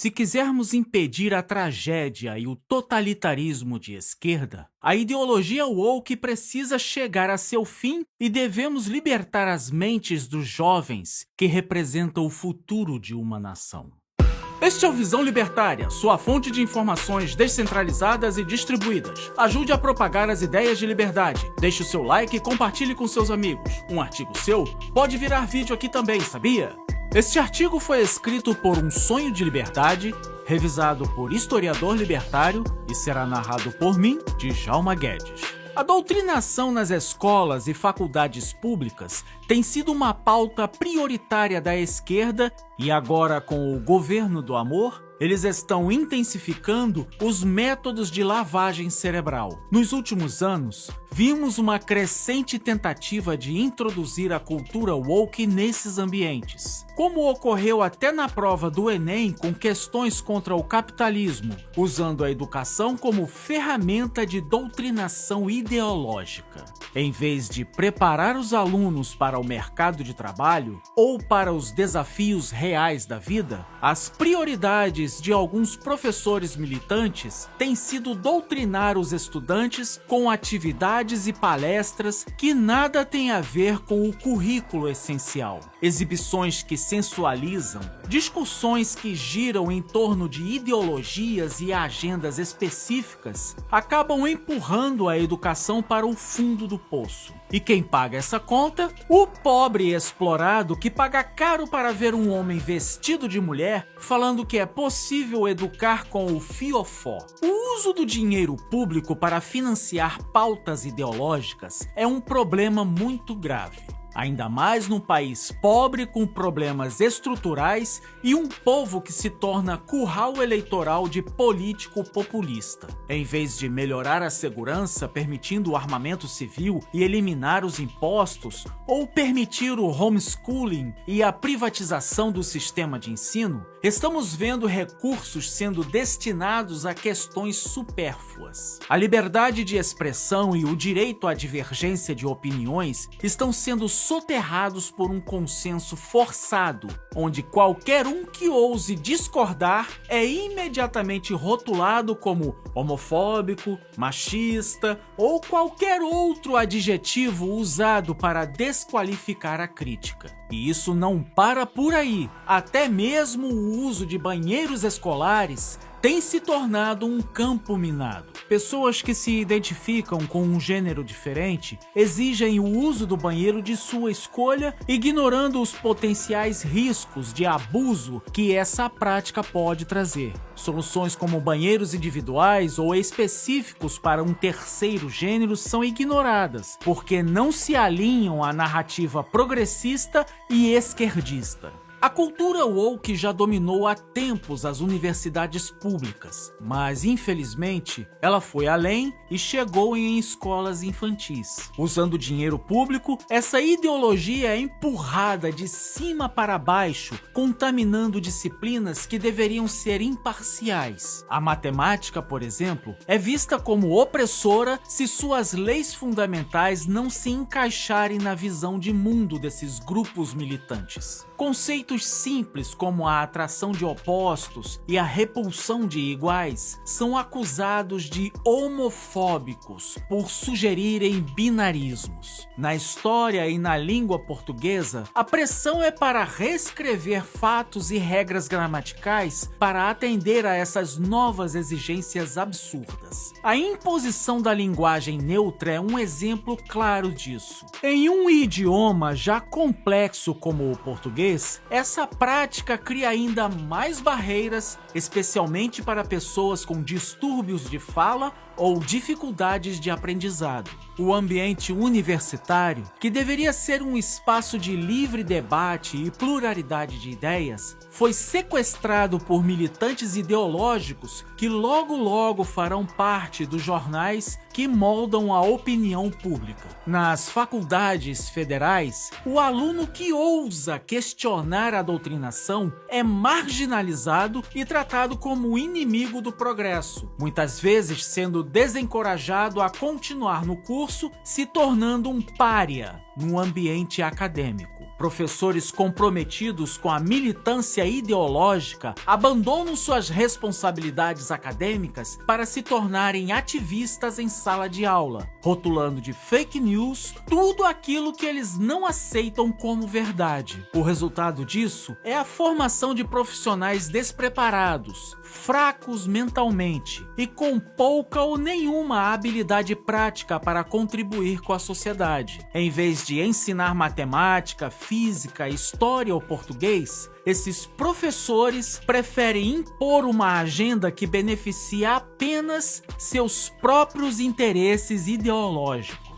Se quisermos impedir a tragédia e o totalitarismo de esquerda, a ideologia woke precisa chegar a seu fim e devemos libertar as mentes dos jovens que representam o futuro de uma nação. Este é o Visão Libertária, sua fonte de informações descentralizadas e distribuídas. Ajude a propagar as ideias de liberdade. Deixe o seu like e compartilhe com seus amigos. Um artigo seu pode virar vídeo aqui também, sabia? Este artigo foi escrito por Um Sonho de Liberdade, revisado por historiador libertário e será narrado por mim, Djalma Guedes. A doutrinação nas escolas e faculdades públicas tem sido uma pauta prioritária da esquerda e agora, com o governo do amor, eles estão intensificando os métodos de lavagem cerebral. Nos últimos anos, vimos uma crescente tentativa de introduzir a cultura woke nesses ambientes, como ocorreu até na prova do Enem com questões contra o capitalismo, usando a educação como ferramenta de doutrinação ideológica. Em vez de preparar os alunos para o mercado de trabalho ou para os desafios reais da vida, as prioridades de alguns professores militantes têm sido doutrinar os estudantes com atividades e palestras que nada têm a ver com o currículo essencial. Exibições que sensualizam, discussões que giram em torno de ideologias e agendas específicas acabam empurrando a educação para o fundo do poço. E quem paga essa conta? O pobre explorado que paga caro para ver um homem vestido de mulher falando que é possível educar com o fiofó. O uso do dinheiro público para financiar pautas ideológicas é um problema muito grave. Ainda mais num país pobre com problemas estruturais e um povo que se torna curral eleitoral de político populista. Em vez de melhorar a segurança permitindo o armamento civil e eliminar os impostos, ou permitir o homeschooling e a privatização do sistema de ensino, estamos vendo recursos sendo destinados a questões supérfluas. A liberdade de expressão e o direito à divergência de opiniões estão sendo soterrados por um consenso forçado, onde qualquer um que ouse discordar é imediatamente rotulado como homofóbico, machista ou qualquer outro adjetivo usado para desqualificar a crítica. E isso não para por aí. Até mesmo o uso de banheiros escolares tem se tornado um campo minado. Pessoas que se identificam com um gênero diferente exigem o uso do banheiro de sua escolha, ignorando os potenciais riscos de abuso que essa prática pode trazer. Soluções como banheiros individuais ou específicos para um terceiro gênero são ignoradas, porque não se alinham à narrativa progressista e esquerdista. A cultura woke já dominou há tempos as universidades públicas, mas infelizmente ela foi além e chegou em escolas infantis. Usando dinheiro público, essa ideologia é empurrada de cima para baixo, contaminando disciplinas que deveriam ser imparciais. A matemática, por exemplo, é vista como opressora se suas leis fundamentais não se encaixarem na visão de mundo desses grupos militantes. Conceitos simples como a atração de opostos e a repulsão de iguais são acusados de homofóbicos por sugerirem binarismos. Na história e na língua portuguesa, a pressão é para reescrever fatos e regras gramaticais para atender a essas novas exigências absurdas. A imposição da linguagem neutra é um exemplo claro disso. Em um idioma já complexo como o português, essa prática cria ainda mais barreiras, especialmente para pessoas com distúrbios de fala ou dificuldades de aprendizado. O ambiente universitário, que deveria ser um espaço de livre debate e pluralidade de ideias, foi sequestrado por militantes ideológicos que logo farão parte dos jornais que moldam a opinião pública. Nas faculdades federais, o aluno que ousa questionar a doutrinação é marginalizado e tratado como inimigo do progresso, muitas vezes sendo desencorajado a continuar no curso, se tornando um pária no ambiente acadêmico. Professores comprometidos com a militância ideológica abandonam suas responsabilidades acadêmicas para se tornarem ativistas em sala de aula, rotulando de fake news tudo aquilo que eles não aceitam como verdade. O resultado disso é a formação de profissionais despreparados, fracos mentalmente e com pouca ou nenhuma habilidade prática para contribuir com a sociedade. Em vez de ensinar matemática, física, história ou português, esses professores preferem impor uma agenda que beneficia apenas seus próprios interesses ideológicos.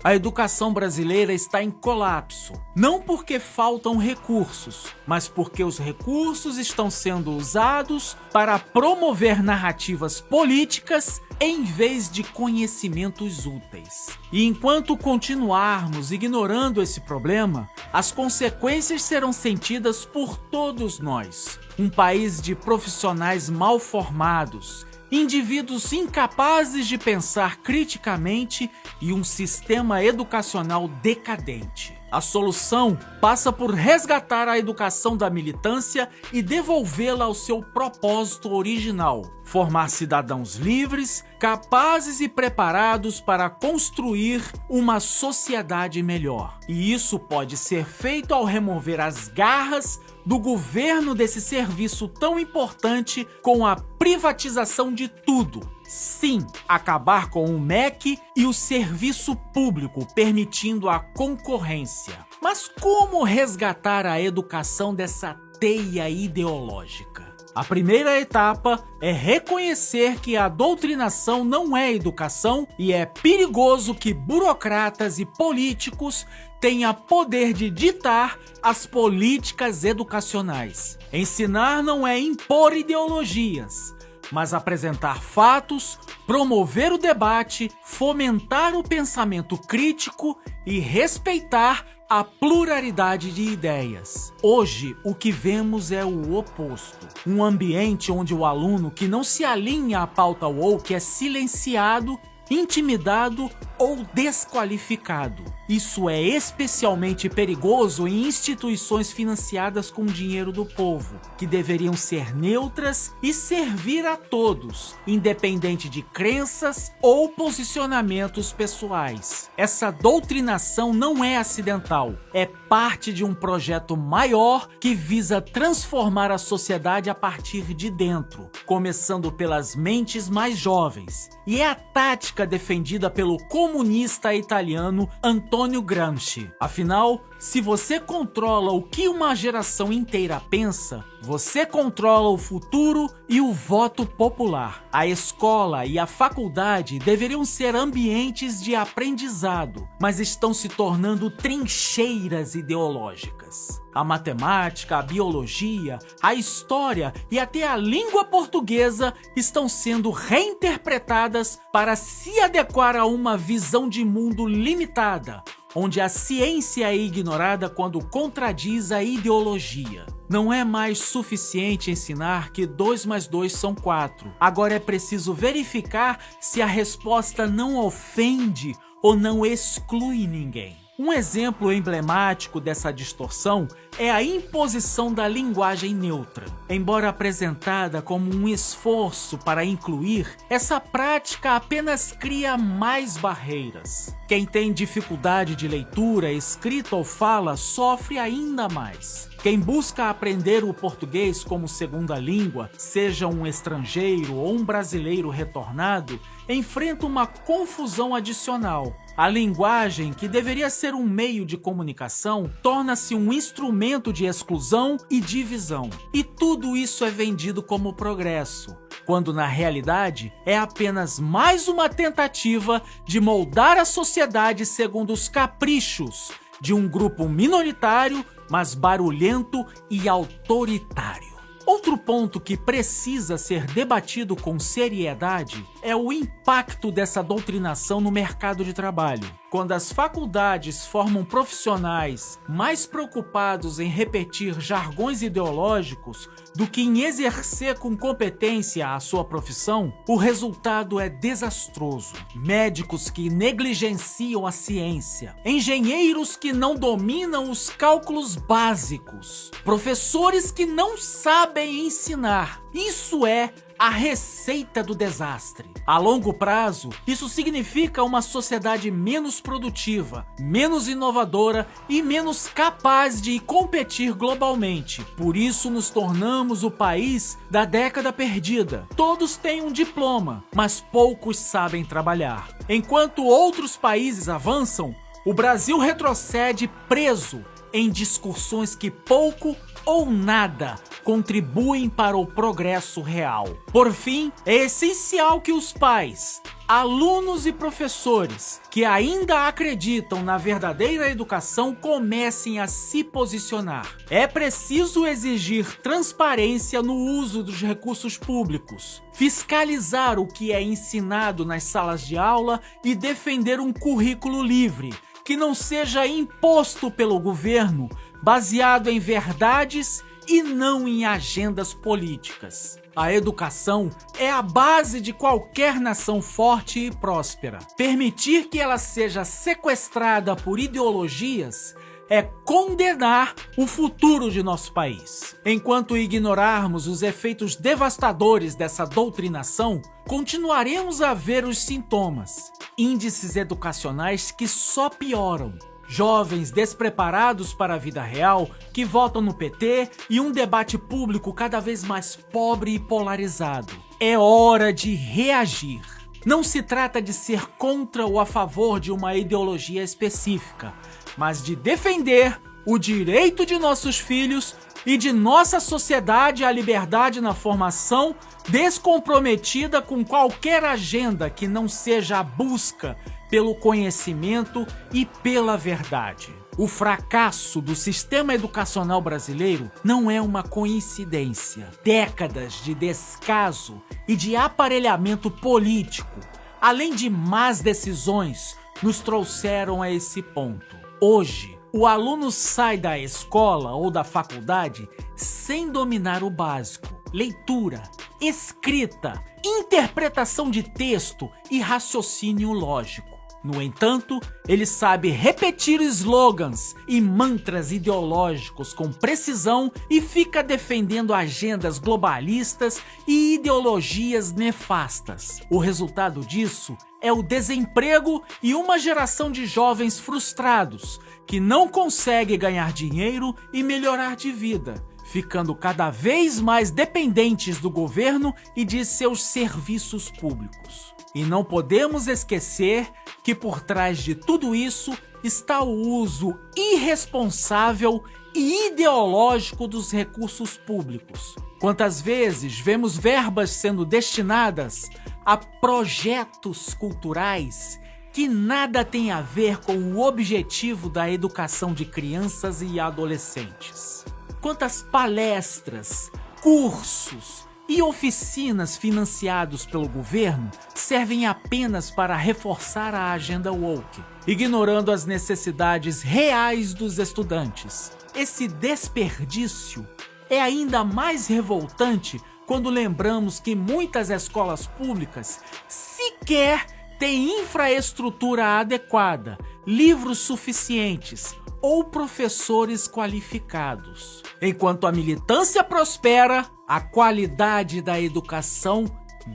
A educação brasileira está em colapso, não porque faltam recursos, mas porque os recursos estão sendo usados para promover narrativas políticas em vez de conhecimentos úteis. E enquanto continuarmos ignorando esse problema, as consequências serão sentidas por todos nós. Um país de profissionais mal formados, indivíduos incapazes de pensar criticamente e um sistema educacional decadente. A solução passa por resgatar a educação da militância e devolvê-la ao seu propósito original: formar cidadãos livres, capazes e preparados para construir uma sociedade melhor. E isso pode ser feito ao remover as garras do governo desse serviço tão importante com a privatização de tudo. Sim, acabar com o MEC e o serviço público, permitindo a concorrência. Mas como resgatar a educação dessa teia ideológica? A primeira etapa é reconhecer que a doutrinação não é educação e é perigoso que burocratas e políticos tenham poder de ditar as políticas educacionais. Ensinar não é impor ideologias, mas apresentar fatos, promover o debate, fomentar o pensamento crítico e respeitar a pluralidade de ideias. Hoje, o que vemos é o oposto. Um ambiente onde o aluno que não se alinha à pauta woke é silenciado, intimidado ou desqualificado. Isso é especialmente perigoso em instituições financiadas com dinheiro do povo, que deveriam ser neutras e servir a todos, independente de crenças ou posicionamentos pessoais. Essa doutrinação não é acidental, é parte de um projeto maior que visa transformar a sociedade a partir de dentro, começando pelas mentes mais jovens. E é a tática defendida pelo comunista italiano Antonio Gramsci. Afinal, se você controla o que uma geração inteira pensa, você controla o futuro e o voto popular. A escola e a faculdade deveriam ser ambientes de aprendizado, mas estão se tornando trincheiras ideológicas. A matemática, a biologia, a história e até a língua portuguesa estão sendo reinterpretadas para se adequar a uma visão de mundo limitada, onde a ciência é ignorada quando contradiz a ideologia. Não é mais suficiente ensinar que 2 mais 2 são 4. Agora é preciso verificar se a resposta não ofende ou não exclui ninguém. Um exemplo emblemático dessa distorção é a imposição da linguagem neutra. Embora apresentada como um esforço para incluir, essa prática apenas cria mais barreiras. Quem tem dificuldade de leitura, escrita ou fala sofre ainda mais. Quem busca aprender o português como segunda língua, seja um estrangeiro ou um brasileiro retornado, enfrenta uma confusão adicional. A linguagem, que deveria ser um meio de comunicação, torna-se um instrumento de exclusão e divisão. E tudo isso é vendido como progresso, quando na realidade é apenas mais uma tentativa de moldar a sociedade segundo os caprichos de um grupo minoritário, mas barulhento e autoritário. Outro ponto que precisa ser debatido com seriedade é o impacto dessa doutrinação no mercado de trabalho. Quando as faculdades formam profissionais mais preocupados em repetir jargões ideológicos do que em exercer com competência a sua profissão, o resultado é desastroso. Médicos que negligenciam a ciência, engenheiros que não dominam os cálculos básicos, professores que não sabem ensinar. Isso é a receita do desastre. A longo prazo, isso significa uma sociedade menos produtiva, menos inovadora e menos capaz de competir globalmente. Por isso nos tornamos o país da década perdida. Todos têm um diploma, mas poucos sabem trabalhar. Enquanto outros países avançam, o Brasil retrocede preso em discussões que pouco ou nada contribuem para o progresso real. Por fim, é essencial que os pais, alunos e professores que ainda acreditam na verdadeira educação comecem a se posicionar. É preciso exigir transparência no uso dos recursos públicos, fiscalizar o que é ensinado nas salas de aula e defender um currículo livre, que não seja imposto pelo governo, baseado em verdades e não em agendas políticas. A educação é a base de qualquer nação forte e próspera. Permitir que ela seja sequestrada por ideologias é condenar o futuro de nosso país. Enquanto ignorarmos os efeitos devastadores dessa doutrinação, continuaremos a ver os sintomas, índices educacionais que só pioram, jovens despreparados para a vida real que votam no PT e um debate público cada vez mais pobre e polarizado. É hora de reagir. Não se trata de ser contra ou a favor de uma ideologia específica, mas de defender o direito de nossos filhos e de nossa sociedade à liberdade na formação, descomprometida com qualquer agenda que não seja a busca pelo conhecimento e pela verdade. O fracasso do sistema educacional brasileiro não é uma coincidência. Décadas de descaso e de aparelhamento político, além de más decisões, nos trouxeram a esse ponto. Hoje, o aluno sai da escola ou da faculdade sem dominar o básico: leitura, escrita, interpretação de texto e raciocínio lógico. No entanto, ele sabe repetir slogans e mantras ideológicos com precisão e fica defendendo agendas globalistas e ideologias nefastas. O resultado disso é o desemprego e uma geração de jovens frustrados que não consegue ganhar dinheiro e melhorar de vida, ficando cada vez mais dependentes do governo e de seus serviços públicos. E não podemos esquecer que por trás de tudo isso está o uso irresponsável e ideológico dos recursos públicos. Quantas vezes vemos verbas sendo destinadas a projetos culturais que nada tem a ver com o objetivo da educação de crianças e adolescentes? Quantas palestras, cursos e oficinas financiados pelo governo servem apenas para reforçar a agenda woke, ignorando as necessidades reais dos estudantes? Esse desperdício é ainda mais revoltante quando lembramos que muitas escolas públicas sequer têm infraestrutura adequada, livros suficientes ou professores qualificados. Enquanto a militância prospera, a qualidade da educação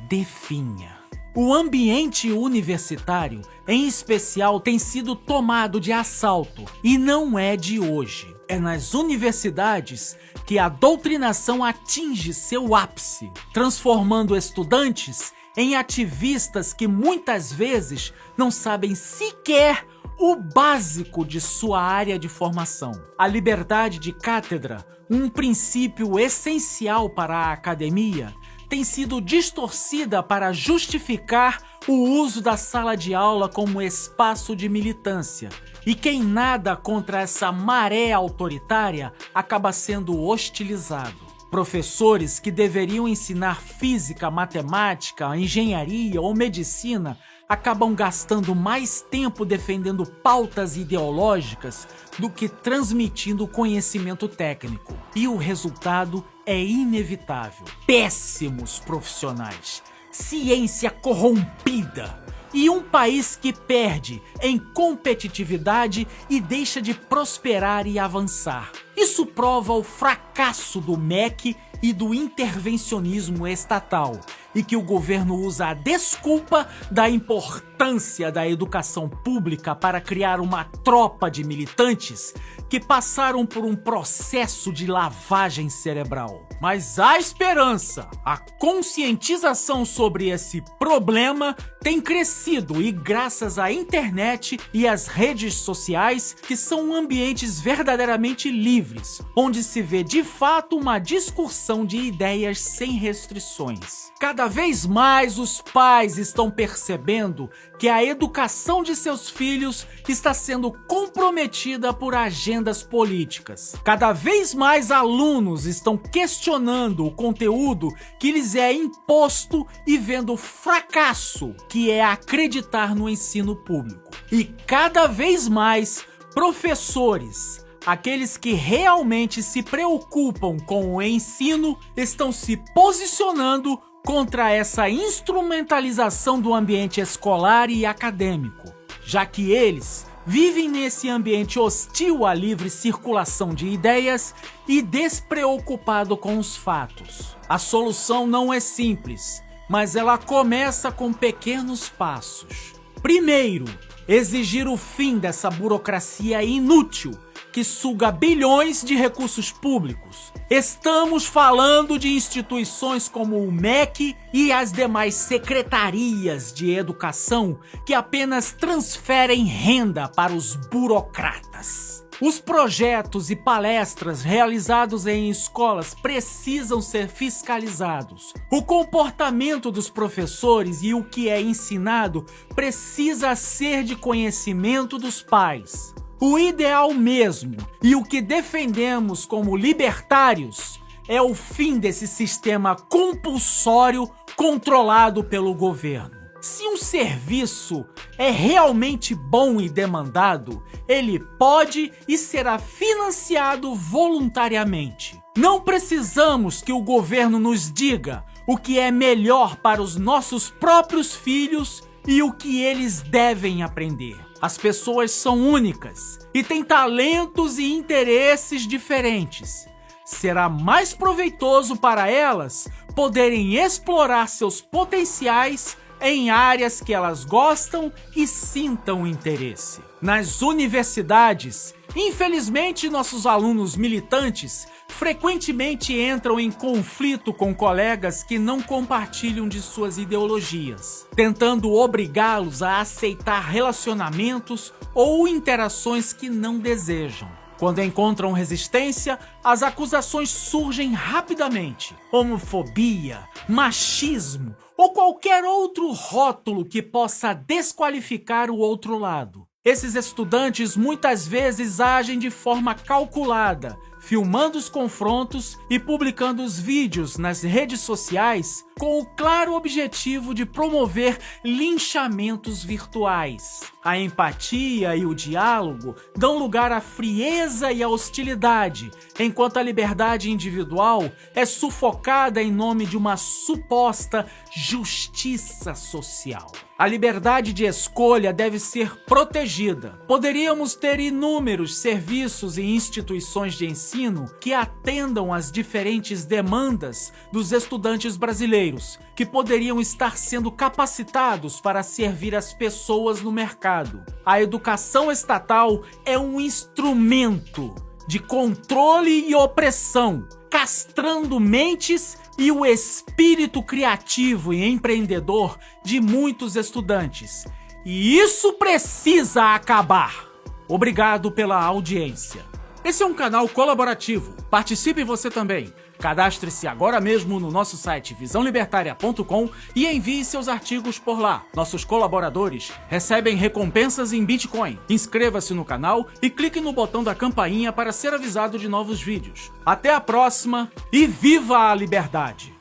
definha. O ambiente universitário, em especial, tem sido tomado de assalto, e não é de hoje. É nas universidades que a doutrinação atinge seu ápice, transformando estudantes em ativistas que muitas vezes não sabem sequer o básico de sua área de formação. A liberdade de cátedra, um princípio essencial para a academia, tem sido distorcida para justificar o uso da sala de aula como espaço de militância. E quem nada contra essa maré autoritária acaba sendo hostilizado. Professores que deveriam ensinar física, matemática, engenharia ou medicina acabam gastando mais tempo defendendo pautas ideológicas do que transmitindo conhecimento técnico. E o resultado é inevitável. Péssimos profissionais, ciência corrompida e um país que perde em competitividade e deixa de prosperar e avançar. Isso prova o fracasso do MEC e do intervencionismo estatal, e que o governo usa a desculpa da importância da educação pública para criar uma tropa de militantes que passaram por um processo de lavagem cerebral. Mas há esperança! A conscientização sobre esse problema tem crescido e graças à internet e às redes sociais, que são ambientes verdadeiramente livres, onde se vê de fato uma discussão de ideias sem restrições. Cada vez mais os pais estão percebendo que a educação de seus filhos está sendo comprometida por agendas políticas. Cada vez mais alunos estão questionando o conteúdo que lhes é imposto e vendo o fracasso que é acreditar no ensino público. E cada vez mais professores, aqueles que realmente se preocupam com o ensino, estão se posicionando contra essa instrumentalização do ambiente escolar e acadêmico, já que eles vivem nesse ambiente hostil à livre circulação de ideias e despreocupado com os fatos. A solução não é simples, mas ela começa com pequenos passos. Primeiro, exigir o fim dessa burocracia inútil que suga bilhões de recursos públicos. Estamos falando de instituições como o MEC e as demais secretarias de educação que apenas transferem renda para os burocratas. Os projetos e palestras realizados em escolas precisam ser fiscalizados. O comportamento dos professores e o que é ensinado precisa ser de conhecimento dos pais. O ideal mesmo e o que defendemos como libertários é o fim desse sistema compulsório controlado pelo governo. Se um serviço é realmente bom e demandado, ele pode e será financiado voluntariamente. Não precisamos que o governo nos diga o que é melhor para os nossos próprios filhos e o que eles devem aprender. As pessoas são únicas e têm talentos e interesses diferentes. Será mais proveitoso para elas poderem explorar seus potenciais em áreas que elas gostam e sintam interesse. Nas universidades, infelizmente, nossos alunos militantes frequentemente entram em conflito com colegas que não compartilham de suas ideologias, tentando obrigá-los a aceitar relacionamentos ou interações que não desejam. Quando encontram resistência, as acusações surgem rapidamente. Homofobia, machismo ou qualquer outro rótulo que possa desqualificar o outro lado. Esses estudantes muitas vezes agem de forma calculada, filmando os confrontos e publicando os vídeos nas redes sociais com o claro objetivo de promover linchamentos virtuais. A empatia e o diálogo dão lugar à frieza e à hostilidade, enquanto a liberdade individual é sufocada em nome de uma suposta justiça social. A liberdade de escolha deve ser protegida. Poderíamos ter inúmeros serviços e instituições de ensino que atendam às diferentes demandas dos estudantes brasileiros, que poderiam estar sendo capacitados para servir as pessoas no mercado. A educação estatal é um instrumento de controle e opressão, castrando mentes e o espírito criativo e empreendedor de muitos estudantes. E isso precisa acabar. Obrigado pela audiência. Esse é um canal colaborativo. Participe você também. Cadastre-se agora mesmo no nosso site visãolibertaria.com e envie seus artigos por lá. Nossos colaboradores recebem recompensas em Bitcoin. Inscreva-se no canal e clique no botão da campainha para ser avisado de novos vídeos. Até a próxima e viva a liberdade!